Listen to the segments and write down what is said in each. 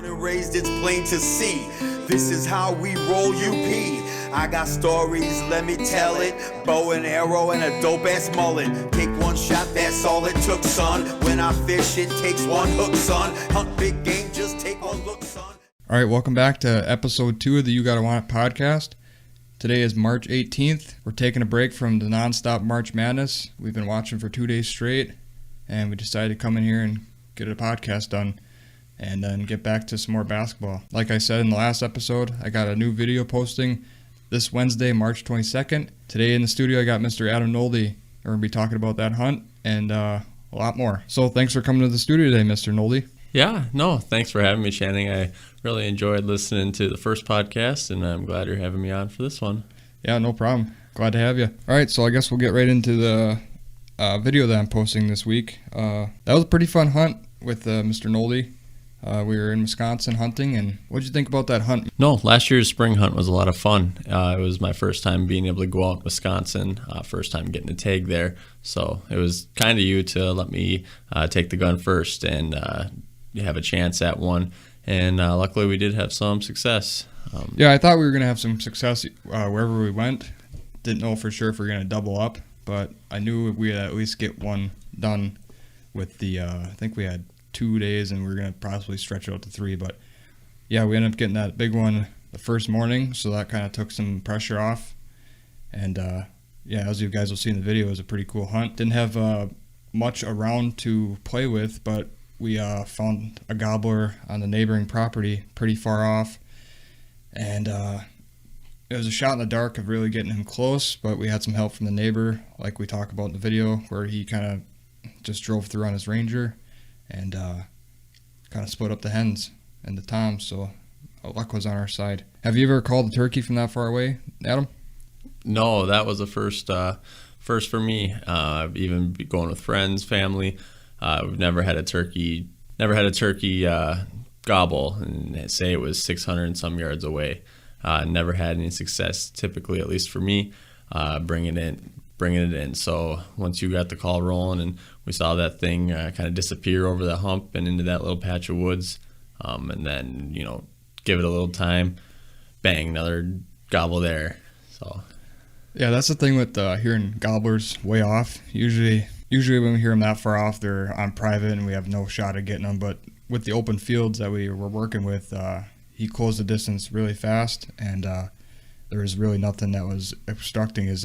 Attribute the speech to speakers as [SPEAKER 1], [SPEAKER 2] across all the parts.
[SPEAKER 1] Born and raised, it's plain to see. This is how we roll UP. I got stories, let me tell it. Bow and arrow and a dope ass mullet. Take one shot, that's all it took, son. When I fish, it takes one hook, son. Hunt big game, just take one look, son.
[SPEAKER 2] All right, welcome back to episode 2 of the You Gotta Want It podcast. Today is March 18th. We're taking a break from the non-stop March Madness. We've been watching for 2 days straight, and we decided to come in here and get a podcast done and then get back to some more basketball. Like I said in the last episode, I got a new video posting this Wednesday, March 22nd. Today in the studio, I got Mr. Adam Nolde. We're going to be talking about that hunt and a lot more. So thanks for coming to the studio today, Mr. Nolde.
[SPEAKER 3] Yeah, no, thanks for having me, Channing. I really enjoyed listening to the first podcast, and I'm glad you're having me on for this one.
[SPEAKER 2] Yeah, no problem. Glad to have you. All right, so I guess we'll get right into the video that I'm posting this week. That was a pretty fun hunt with Mr. Nolde. We were in Wisconsin hunting, and what did you think about that hunt?
[SPEAKER 3] No, last year's spring hunt was a lot of fun. It was my first time being able to go out in Wisconsin, first time getting a tag there. So it was kind of you to let me take the gun first and have a chance at one. And luckily we did have some success.
[SPEAKER 2] Yeah, I thought we were going to have some success wherever we went. Didn't know for sure if we were going to double up, but I knew we'd at least get one done with the, I think we had 2 days and we were going to possibly stretch it out to 3. But yeah, we ended up getting that big one the first morning, so that kind of took some pressure off. And yeah, as you guys will see in the video, it was a pretty cool hunt. Didn't have much around to play with, but we found a gobbler on the neighboring property pretty far off. And it was a shot in the dark of really getting him close, but we had some help from the neighbor, like we talk about in the video, where he kind of just drove through on his Ranger and kind of split up the hens and the toms, so luck was on our side. Have you ever called a turkey from that far away, Adam?
[SPEAKER 3] No, that was a first for me. Even going with friends, family, we've never had a turkey gobble and say it was 600 and some yards away. Never had any success, typically, at least for me, bringing it in. So once you got the call rolling and we saw that thing kind of disappear over the hump and into that little patch of woods, and then, give it a little time, bang, another gobble there. So
[SPEAKER 2] yeah, that's the thing with hearing gobblers way off. Usually when we hear them that far off, they're on private and we have no shot at getting them. But with the open fields that we were working with, he closed the distance really fast, and there was really nothing that was obstructing his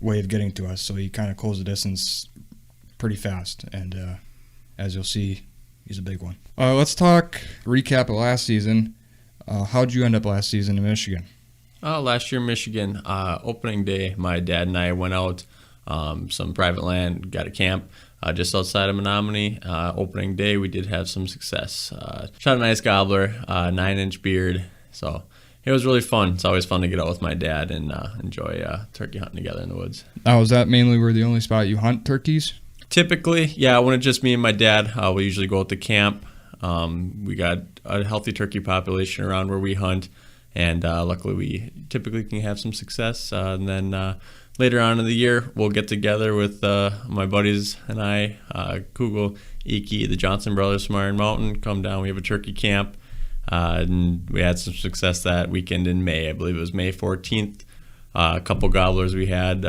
[SPEAKER 2] way of getting to us. So he kind of closed the distance pretty fast, and as you'll see, he's a big one. Let's recap of last season. How'd you end up last season in Michigan?
[SPEAKER 3] Last year in Michigan, opening day, my dad and I went out some private land, got a camp just outside of Menominee. Opening day, we did have some success. Shot a nice gobbler, 9-inch beard. So it was really fun. It's always fun to get out with my dad and enjoy turkey hunting together in the woods.
[SPEAKER 2] Now, is that mainly where the only spot you hunt turkeys?
[SPEAKER 3] Typically, yeah. When it's just me and my dad, we usually go out to camp. We got a healthy turkey population around where we hunt, and luckily we typically can have some success. And then later on in the year, we'll get together with my buddies and I, Kugel, Iki, the Johnson brothers from Iron Mountain, come down. We have a turkey camp, and we had some success that weekend in May. I believe it was May 14th. A couple gobblers we had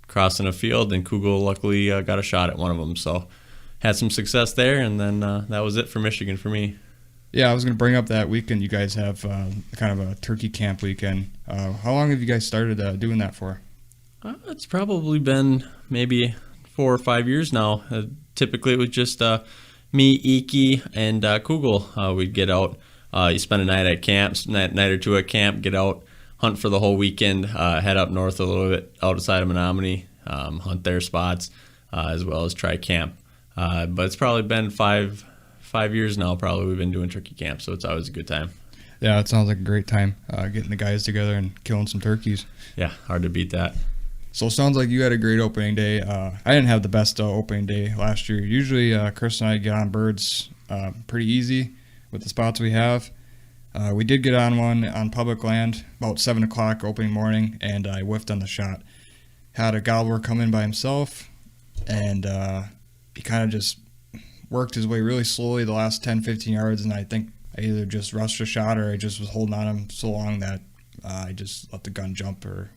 [SPEAKER 3] crossing a field, and Kugel luckily got a shot at one of them. So had some success there, and then that was it for Michigan for me.
[SPEAKER 2] Yeah, I was going to bring up that weekend you guys have kind of a turkey camp weekend. How long have you guys started doing that for?
[SPEAKER 3] It's probably been maybe 4 or 5 years now. Typically, it was just me, Iki, and Kugel. We'd get out. You spend a night at camp, night or two at camp, get out, hunt for the whole weekend, head up north a little bit outside of Menominee, hunt their spots, as well as try camp. But it's probably been five years now, probably we've been doing turkey camp, so it's always a good time.
[SPEAKER 2] Yeah, it sounds like a great time, getting the guys together and killing some turkeys.
[SPEAKER 3] Yeah, hard to beat that.
[SPEAKER 2] So it sounds like you had a great opening day. I didn't have the best opening day last year. Usually Chris and I get on birds pretty easy with the spots we have. We did get on one on public land about 7 o'clock opening morning, and I whiffed on the shot. Had a gobbler come in by himself, and he kind of just worked his way really slowly the last 10, 15 yards, and I think I either just rushed a shot or I just was holding on him so long that I just let the gun jump or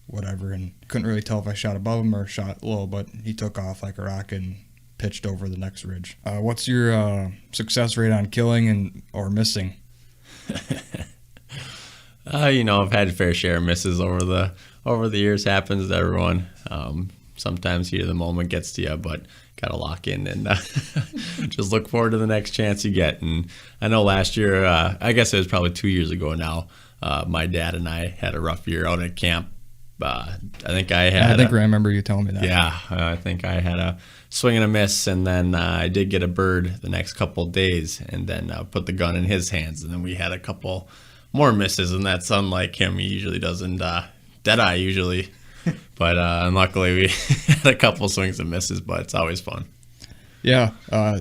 [SPEAKER 2] whatever, and couldn't really tell if I shot above him or shot low, but he took off like a rocket and pitched over the next ridge. What's your success rate on killing or missing?
[SPEAKER 3] I've had a fair share of misses over the years. Happens to everyone. Sometimes heat of the moment gets to you, but gotta lock in and just look forward to the next chance you get. And I know last year, I guess it was probably 2 years ago now, my dad and I had a rough year out at camp. I remember you telling me that.
[SPEAKER 2] Yeah,
[SPEAKER 3] I think I had a swing and a miss, and then I did get a bird the next couple of days, and then put the gun in his hands, and then we had a couple more misses, and that's unlike him. He usually doesn't deadeye usually, but luckily we had a couple swings and misses, but it's always fun.
[SPEAKER 2] Yeah,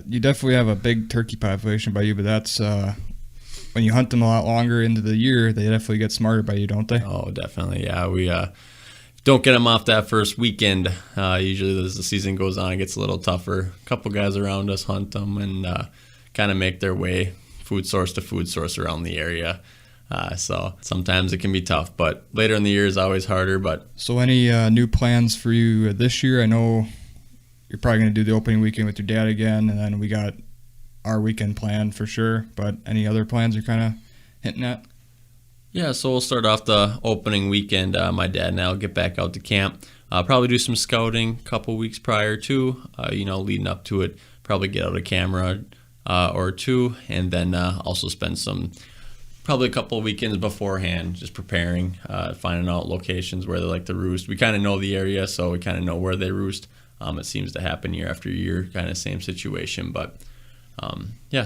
[SPEAKER 2] you definitely have a big turkey population by you, but that's when you hunt them a lot longer into the year, they definitely get smarter by you, don't they?
[SPEAKER 3] Oh, definitely. Yeah, we don't get them off that first weekend. Usually as the season goes on, it gets a little tougher. A couple guys around us hunt them and kind of make their way food source to food source around the area. So sometimes it can be tough, but later in the year is always harder.
[SPEAKER 2] So any new plans for you this year? I know you're probably going to do the opening weekend with your dad again, and then we got our weekend planned for sure, but any other plans you're kind of hinting at?
[SPEAKER 3] Yeah, so we'll start off the opening weekend. My dad and I will get back out to camp. Probably do some scouting a couple weeks prior to, leading up to it. Probably get out a camera or two, and then also spend probably a couple of weekends beforehand just preparing, finding out locations where they like to roost. We kind of know the area, so we kind of know where they roost. It seems to happen year after year, kind of same situation, but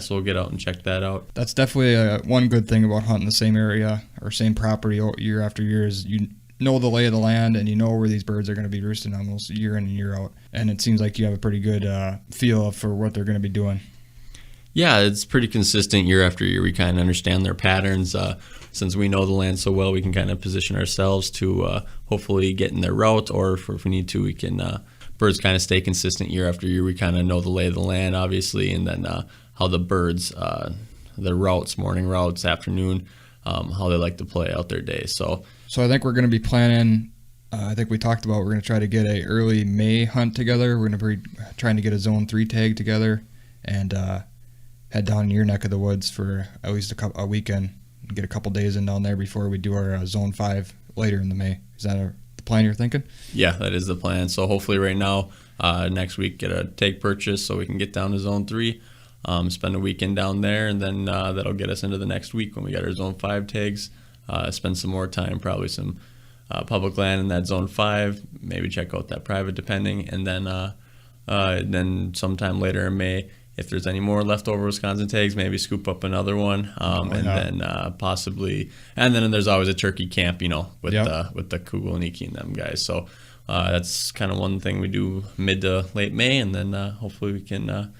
[SPEAKER 3] so we'll get out and check that out.
[SPEAKER 2] That's definitely one good thing about hunting the same area or same property year after year is you know the lay of the land and you know where these birds are going to be roosting almost year in and year out. And it seems like you have a pretty good feel for what they're going to be doing.
[SPEAKER 3] Yeah, it's pretty consistent year after year. We kind of understand their patterns. Since we know the land so well, we can kind of position ourselves to hopefully get in their route, or if we need to, we can birds kind of stay consistent year after year. We kind of know the lay of the land, obviously, and then how the birds, their routes, morning routes, afternoon, how they like to play out their day. So
[SPEAKER 2] I think we're going to be planning, I think we talked about we're going to try to get a early May hunt together. We're going to be trying to get a Zone 3 tag together and head down in your neck of the woods for at least a weekend and get a couple days in down there before we do our Zone 5 later in the May. Is that the plan you're thinking?
[SPEAKER 3] Yeah, that is the plan. So hopefully right now, next week, get a tag purchase so we can get down to Zone 3, spend a weekend down there, and then that'll get us into the next week when we got our Zone 5 tags. Spend some more time, probably some public land in that Zone 5, maybe check out that private depending, and then sometime later in May, if there's any more leftover Wisconsin tags, maybe scoop up another one, then possibly, and then there's always a turkey camp, with the Kugel and Iki and them guys. So that's kind of one thing we do mid to late May, and then hopefully we can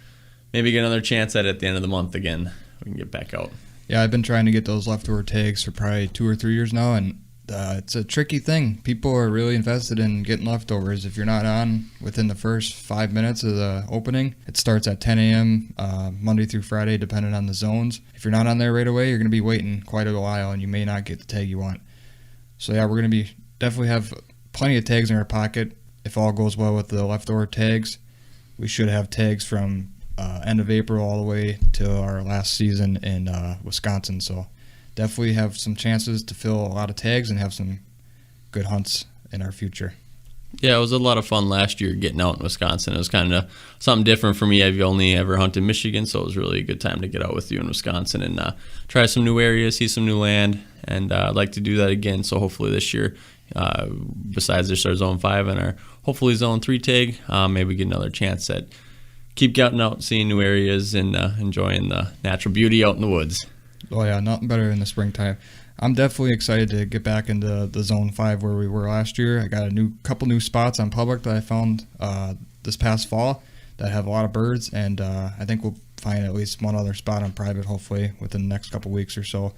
[SPEAKER 3] maybe get another chance at it at the end of the month again. We can get back out.
[SPEAKER 2] Yeah, I've been trying to get those leftover tags for probably 2 or 3 years now, and it's a tricky thing. People are really invested in getting leftovers. If you're not on within the first 5 minutes of the opening, it starts at 10 a.m. Monday through Friday, depending on the zones. If you're not on there right away, you're going to be waiting quite a while, and you may not get the tag you want. So yeah, we're going to definitely have plenty of tags in our pocket. If all goes well with the leftover tags, we should have tags from end of April all the way to our last season in Wisconsin. So definitely have some chances to fill a lot of tags and have some good hunts in our future.
[SPEAKER 3] Yeah, it was a lot of fun last year getting out in Wisconsin. It was kind of something different for me. I've only ever hunted Michigan, so it was really a good time to get out with you in Wisconsin and try some new areas, see some new land, and I'd like to do that again. So hopefully this year, besides this our Zone 5 and our hopefully Zone 3 tag, maybe get another chance at keep getting out, seeing new areas, and enjoying the natural beauty out in the woods.
[SPEAKER 2] Oh yeah, nothing better in the springtime. I'm definitely excited to get back into the Zone 5 where we were last year. I got a couple new spots on public that I found this past fall that have a lot of birds, and I think we'll find at least one other spot on private hopefully within the next couple weeks or so.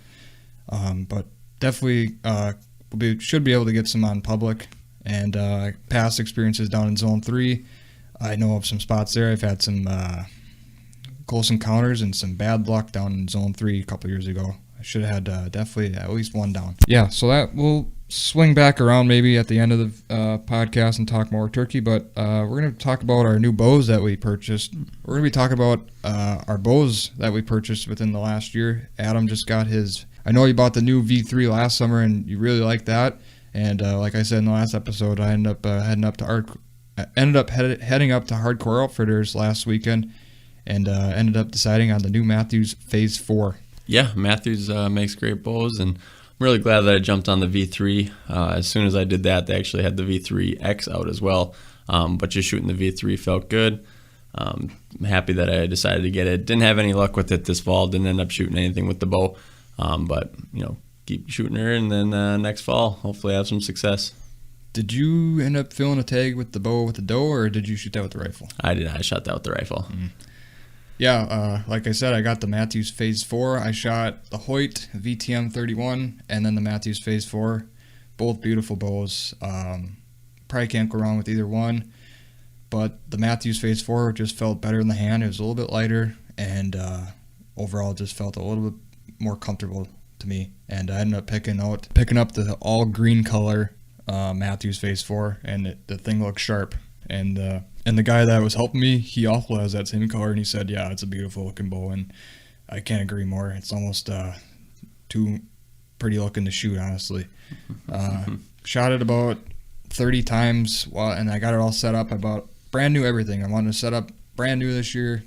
[SPEAKER 2] But definitely we should be able to get some on public, and past experiences down in Zone 3. I know of some spots there. I've had some close encounters and some bad luck down in Zone 3 a couple years ago. I should have had definitely at least one down. Yeah, so that will swing back around maybe at the end of the podcast and talk more turkey, but we're going to talk about our new bows that we purchased. We're going to be talking about our bows that we purchased within the last year. Adam just got his, I know you bought the new V3 last summer and you really liked that, and like I said in the last episode, I ended up heading up to Hardcore Outfitters last weekend and ended up deciding on the new Matthews Phase 4.
[SPEAKER 3] Yeah, Matthews makes great bows, and I'm really glad that I jumped on the V3. As soon as I did that, they actually had the V3X out as well. But just shooting the V3 felt good. I'm happy that I decided to get it. Didn't have any luck with it this fall. Didn't end up shooting anything with the bow. But, keep shooting her, and then next fall, hopefully have some success.
[SPEAKER 2] Did you end up filling a tag with the bow with the doe, or did you shoot that with the rifle?
[SPEAKER 3] I did. I shot that with the rifle.
[SPEAKER 2] Mm-hmm. Yeah, like I said, I got the Matthews Phase 4. I shot the Hoyt VTM 31 and then the Matthews Phase 4. Both beautiful bows. Probably can't go wrong with either one. But the Matthews Phase 4 just felt better in the hand. It was a little bit lighter, and overall just felt a little bit more comfortable to me. And I ended up picking up the all green color Matthews Phase 4, and the thing looks sharp. And the guy that was helping me, he also has that same color, and he said, yeah, it's a beautiful looking bow, and I can't agree more. It's almost too pretty looking to shoot, honestly. Shot it about 30 times, and I got it all set up. I bought brand new everything. I wanted to set up brand new this year,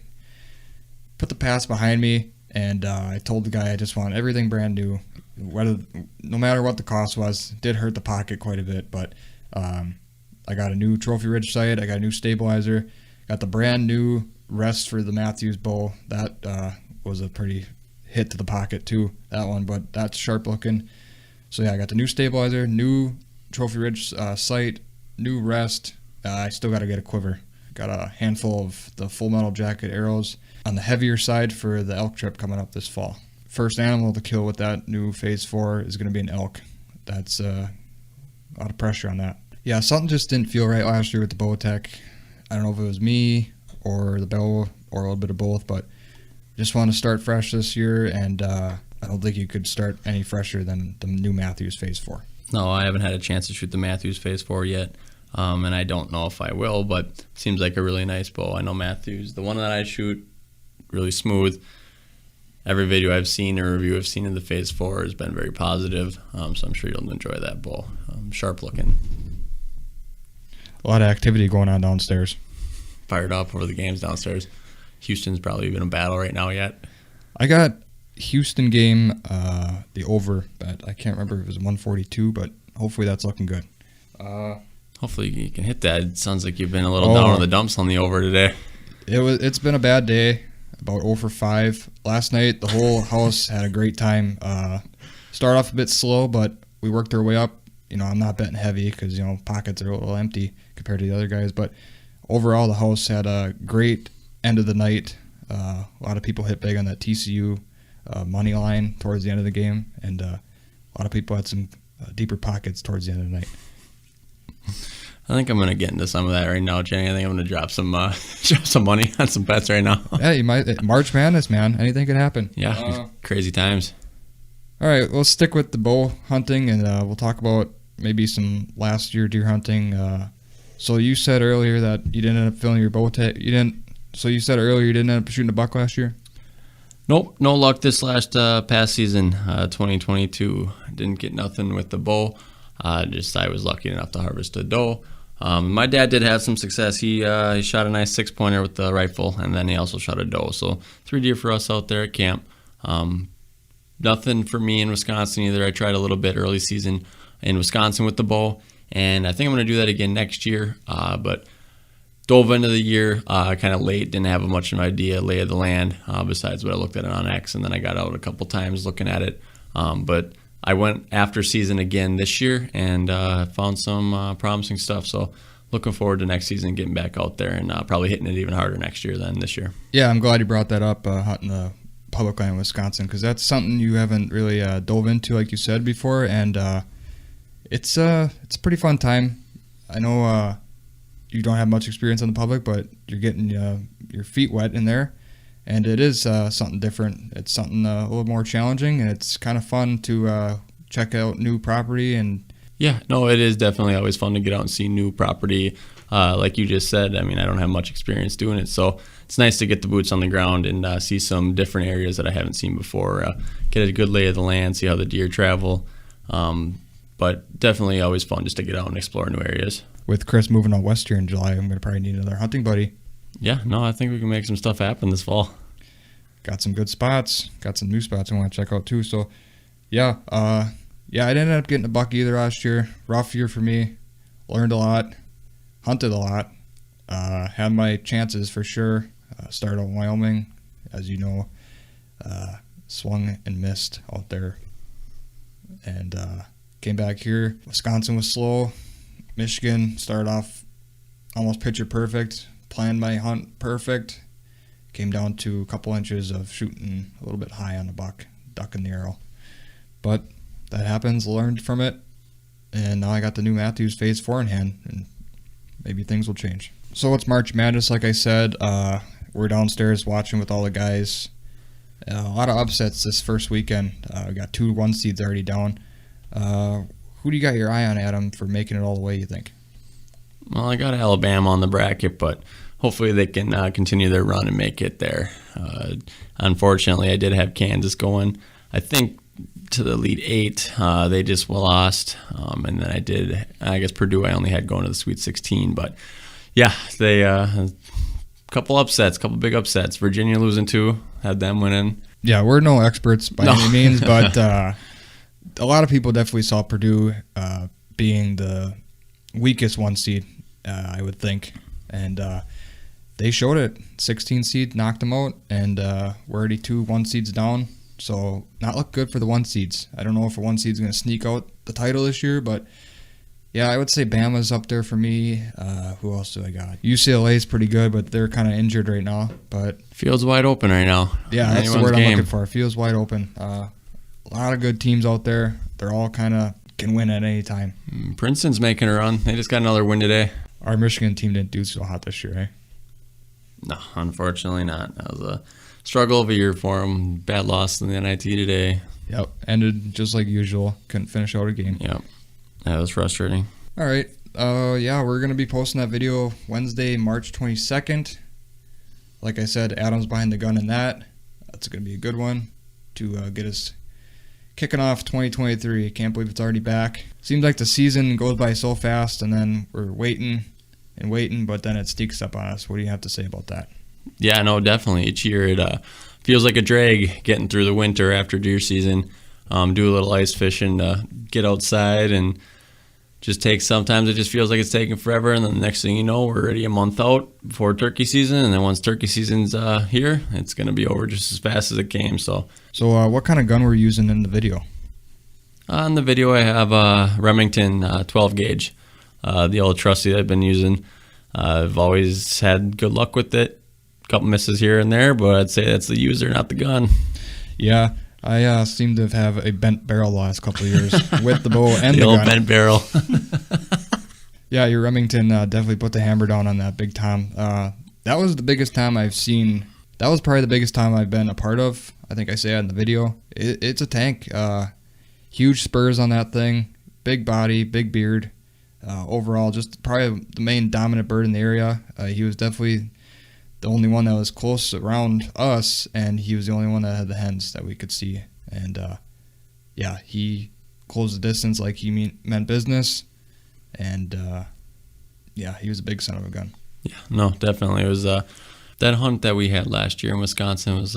[SPEAKER 2] put the past behind me, and I told the guy I just want everything brand new, no matter what the cost was. It did hurt the pocket quite a bit, but I got a new Trophy Ridge sight. I got a new stabilizer. Got the brand new rest for the Matthews bow. That was a pretty hit to the pocket too, that one, but that's sharp looking. So yeah, I got the new stabilizer, new Trophy Ridge sight, new rest. I still got to get a quiver. Got a handful of the Full Metal Jacket arrows on the heavier side for the elk trip coming up this fall. First animal to kill with that new Phase 4 is going to be an elk. That's a lot of pressure on that. Yeah, something just didn't feel right last year with the bow tech. I don't know if it was me or the bow or a little bit of both, but just want to start fresh this year, and I don't think you could start any fresher than the new Matthews Phase 4.
[SPEAKER 3] No, I haven't had a chance to shoot the Matthews Phase 4 yet, and I don't know if I will, but it seems like a really nice bow. I know Matthews, the one that I shoot, really smooth. Every video I've seen or review I've seen in the Phase 4 has been very positive, so I'm sure you'll enjoy that bow. Sharp looking.
[SPEAKER 2] A lot of activity going on downstairs.
[SPEAKER 3] Fired up over the games downstairs. Houston's probably been a battle right now yet.
[SPEAKER 2] I got Houston game, the over bet. I can't remember if it was 142, but hopefully that's looking good.
[SPEAKER 3] Hopefully you can hit that. It sounds like you've been a little down in the dumps on the over today.
[SPEAKER 2] It's been a bad day. About 0 for 5. Last night, the whole house had a great time. Started off a bit slow, but we worked our way up. I'm not betting heavy because, pockets are a little empty compared to the other guys. But overall, the house had a great end of the night. A lot of people hit big on that TCU money line towards the end of the game. And a lot of people had some deeper pockets towards the end of the night.
[SPEAKER 3] I think I'm going to get into some of that right now, Jenny. I think I'm going to drop some money on some bets right now.
[SPEAKER 2] Yeah, you might. March Madness, man. Anything could happen.
[SPEAKER 3] Yeah, crazy times.
[SPEAKER 2] All right, we'll stick with the bow hunting, and we'll talk about maybe some last year deer hunting. So you said earlier that you didn't end up filling your bow tag. So you said earlier you didn't end up shooting a buck last year?
[SPEAKER 3] Nope, no luck this past season, 2022. Didn't get nothing with the bow. I was lucky enough to harvest a doe. My dad did have some success. He shot a nice 6-pointer with the rifle, and then he also shot a doe. So 3 deer for us out there at camp. Nothing for me in Wisconsin either. I tried a little bit early season in Wisconsin with the bow, and I think I'm going to do that again next year. But dove into the year kind of late, didn't have much of an idea, lay of the land, besides what I looked at it on X, and then I got out a couple times looking at it. But I went after season again this year and found some promising stuff. So looking forward to next season, getting back out there and probably hitting it even harder next year than this year.
[SPEAKER 2] Yeah, I'm glad you brought that up, hunting the public land in Wisconsin, because that's something you haven't really dove into, like you said before, and it's a pretty fun time. I know you don't have much experience on the public, but you're getting your feet wet in there, And it is something different. It's something a little more challenging, and it's kind of fun to check out new property. And
[SPEAKER 3] yeah, no, it is definitely always fun to get out and see new property. Like you just said, I mean, I don't have much experience doing it, so it's nice to get the boots on the ground and see some different areas that I haven't seen before. Get a good lay of the land, see how the deer travel. But definitely always fun just to get out and explore new areas.
[SPEAKER 2] With Chris moving out west here in July, I'm going to probably need another hunting buddy.
[SPEAKER 3] Yeah, no, I think we can make some stuff happen this fall.
[SPEAKER 2] Got some good spots. Got some new spots I want to check out too. So, yeah, I didn't end up getting a buck either last year. Rough year for me. Learned a lot. Hunted a lot. Had my chances for sure. Started out in Wyoming, as you know. Swung and missed out there. And came back here. Wisconsin was slow. Michigan started off almost picture perfect. Planned my hunt perfect. Came down to a couple inches of shooting a little bit high on the buck, ducking the arrow. But that happens, learned from it, and now I got the new Matthews Phase 4 in hand, and maybe things will change. So it's March Madness, like I said. We're downstairs watching with all the guys. A lot of upsets this first weekend. We got 2 1 seeds already down. Who do you got your eye on, Adam, for making it all the way, you think?
[SPEAKER 3] Well, I got Alabama on the bracket, but hopefully they can continue their run and make it there. Unfortunately, I did have Kansas going, I think, to the Elite 8. They just lost. And then I guess Purdue I only had going to the Sweet 16. But, yeah, they couple big upsets. Virginia losing 2, had them winning.
[SPEAKER 2] Yeah, we're no experts by any means, but a lot of people definitely saw Purdue being the weakest 1 seed, I would think. And they showed it. 16 seed knocked them out, and we're already 2 1 seeds down. So not look good for the 1 seeds. I don't know if a 1 seed's going to sneak out the title this year, but yeah, I would say Bama's up there for me. Who else do I got? UCLA's pretty good, but they're kind of injured right now. But
[SPEAKER 3] field's wide open right now.
[SPEAKER 2] Yeah, that's the word I'm looking for. Field's wide open. A lot of good teams out there. They're all kind of can win at any time.
[SPEAKER 3] Princeton's making a run. They just got another win today.
[SPEAKER 2] Our Michigan team didn't do so hot this year, eh?
[SPEAKER 3] No, unfortunately not. That was a struggle of a year for them. Bad loss in the NIT today.
[SPEAKER 2] Yep, ended just like usual. Couldn't finish out a game.
[SPEAKER 3] Yep, that was frustrating.
[SPEAKER 2] All right, we're going to be posting that video Wednesday, March 22nd. Like I said, Adam's behind the gun in that. That's going to be a good one to get us kicking off 2023. Can't believe it's already back. Seems like the season goes by so fast, and then we're waiting, but then it sneaks up on us. What do you have to say about that?
[SPEAKER 3] Yeah, no, definitely. Each year it feels like a drag getting through the winter after deer season. Do a little ice fishing to get outside, and sometimes it just feels like it's taking forever, and then the next thing you know, we're already a month out before turkey season, and then once turkey season's here, it's going to be over just as fast as it came. So
[SPEAKER 2] what kind of gun were you using in the video?
[SPEAKER 3] On the video, I have a Remington 12 gauge, the old trusty that I've been using. I've always had good luck with it. A couple misses here and there, but I'd say that's the user, not the gun.
[SPEAKER 2] Yeah, I seem to have a bent barrel the last couple of years with the bow and the
[SPEAKER 3] old
[SPEAKER 2] gun.
[SPEAKER 3] Bent barrel.
[SPEAKER 2] Yeah, your Remington definitely put the hammer down on that big time. That was the biggest time I've seen. That was probably the biggest time I've been a part of. I think I say that in the video. It's a tank. Huge spurs on that thing. Big body, big beard. Overall, just probably the main dominant bird in the area. He was definitely the only one that was close around us, and he was the only one that had the hens that we could see. And he closed the distance like he meant business. And he was a big son of a gun.
[SPEAKER 3] Yeah, no, definitely. It was that hunt that we had last year in Wisconsin was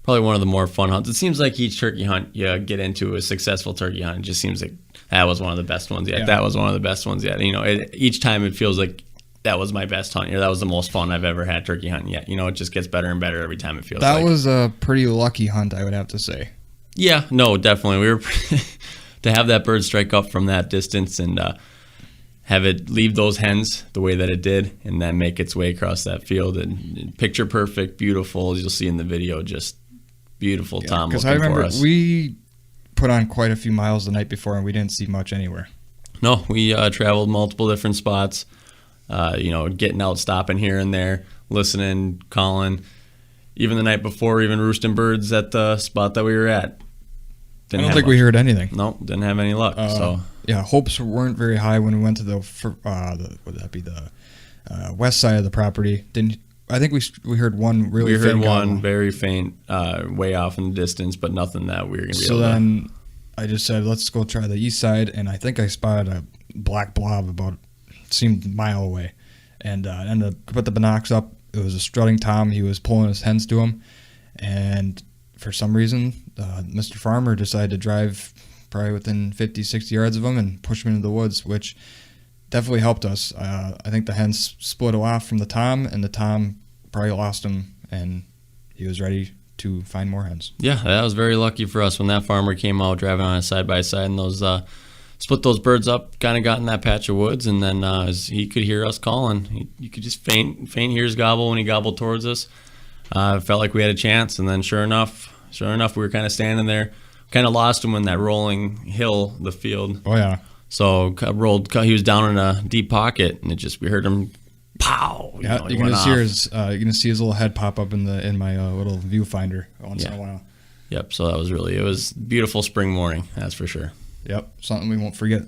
[SPEAKER 3] probably one of the more fun hunts. It seems like each turkey hunt you get into, a successful turkey hunt, it just seems like that was one of the best ones yet. Yeah. That was one of the best ones yet. Each time it feels like that was my best hunt. That was the most fun I've ever had turkey hunting yet. It just gets better and better every time it feels like.
[SPEAKER 2] That was a pretty lucky hunt, I would have to say.
[SPEAKER 3] Yeah, no, definitely. We were to have that bird strike up from that distance and have it leave those hens the way that it did and then make its way across that field and picture perfect, beautiful, as you'll see in the video, just beautiful Tom looking for us. Because I remember
[SPEAKER 2] we put on quite a few miles the night before and we didn't see much anywhere.
[SPEAKER 3] No, we traveled multiple different spots, getting out, stopping here and there, listening, calling. even the night before, even roosting birds at the spot that we were at.
[SPEAKER 2] I don't think we heard anything.
[SPEAKER 3] No, didn't have any luck. So
[SPEAKER 2] yeah, hopes weren't very high when we went to the west side of the property. I think we heard one really.
[SPEAKER 3] We heard
[SPEAKER 2] faint
[SPEAKER 3] one
[SPEAKER 2] gobble.
[SPEAKER 3] very faint, way off in the distance, but nothing that we were gonna be
[SPEAKER 2] So
[SPEAKER 3] able to.
[SPEAKER 2] then I just said, let's go try the east side, and I think I spotted a black blob seemed a mile away, and ended up put the binocs up. It was a strutting tom. He was pulling his hens to him, and for some reason, Mr. Farmer decided to drive probably within 50, 60 yards of him and push him into the woods, which definitely helped us. I think the hens split off from the tom, and the tom probably lost him, and he was ready to find more hens.
[SPEAKER 3] Yeah, that was very lucky for us when that farmer came out driving on a side-by-side, and those split those birds up, kind of got in that patch of woods, and then as he could hear us calling. You could just faint hear his gobble when he gobbled towards us. It felt like we had a chance, and then sure enough, we were kind of standing there. Kind of lost him in that rolling hill, the field.
[SPEAKER 2] Oh, yeah.
[SPEAKER 3] So he was down in a deep pocket, and we heard him pow.
[SPEAKER 2] Yeah, you're gonna see his little head pop up in my little viewfinder once in a while.
[SPEAKER 3] Yep. So it was a beautiful spring morning, that's for sure.
[SPEAKER 2] Yep, something we won't forget.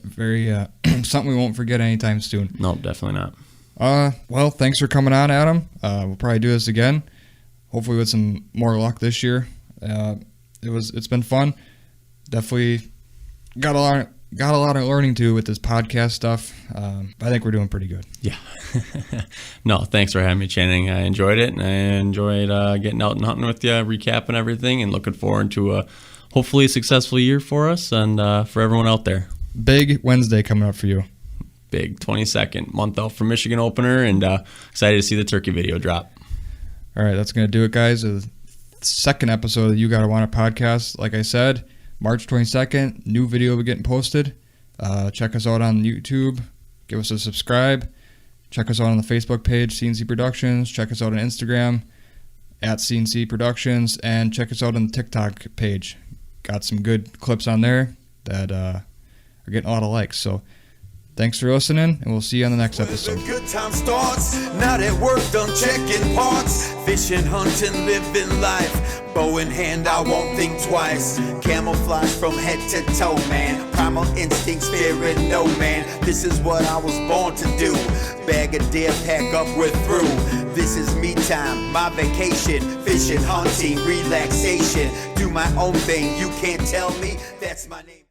[SPEAKER 2] Something we won't forget anytime soon.
[SPEAKER 3] No, definitely not.
[SPEAKER 2] Well, thanks for coming on, Adam. We'll probably do this again. Hopefully with some more luck this year. It's been fun. Definitely got a lot of learning to with this podcast stuff. I think we're doing pretty good.
[SPEAKER 3] Yeah. No, thanks for having me, Channing. I enjoyed it, and I enjoyed getting out and hunting with you, recapping everything, and looking forward to a hopefully successful year for us and for everyone out there.
[SPEAKER 2] Big Wednesday coming up for you.
[SPEAKER 3] Big 22nd month out from Michigan opener, and excited to see the turkey video drop.
[SPEAKER 2] All right, that's going to do it, guys. The second episode of the You Gotta Want It podcast. Like I said, March 22nd, new video will be getting posted. Check us out on YouTube. Give us a subscribe. Check us out on the Facebook page, CNC Productions. Check us out on Instagram, @CNC Productions. And check us out on the TikTok page. Got some good clips on there that are getting a lot of likes. So thanks for listening, and we'll see you on the next episode.
[SPEAKER 1] The good time starts, not at work, done checking parts. Fishing, hunting, living life. Bow in hand, I won't think twice. Camouflage from head to toe, man. Primal instincts, fearing no man. This is what I was born to do. Bag a deer, pack up, we're through. This is me time, my vacation. Fishing, hunting, relaxation. Do my own thing, you can't tell me, that's my name.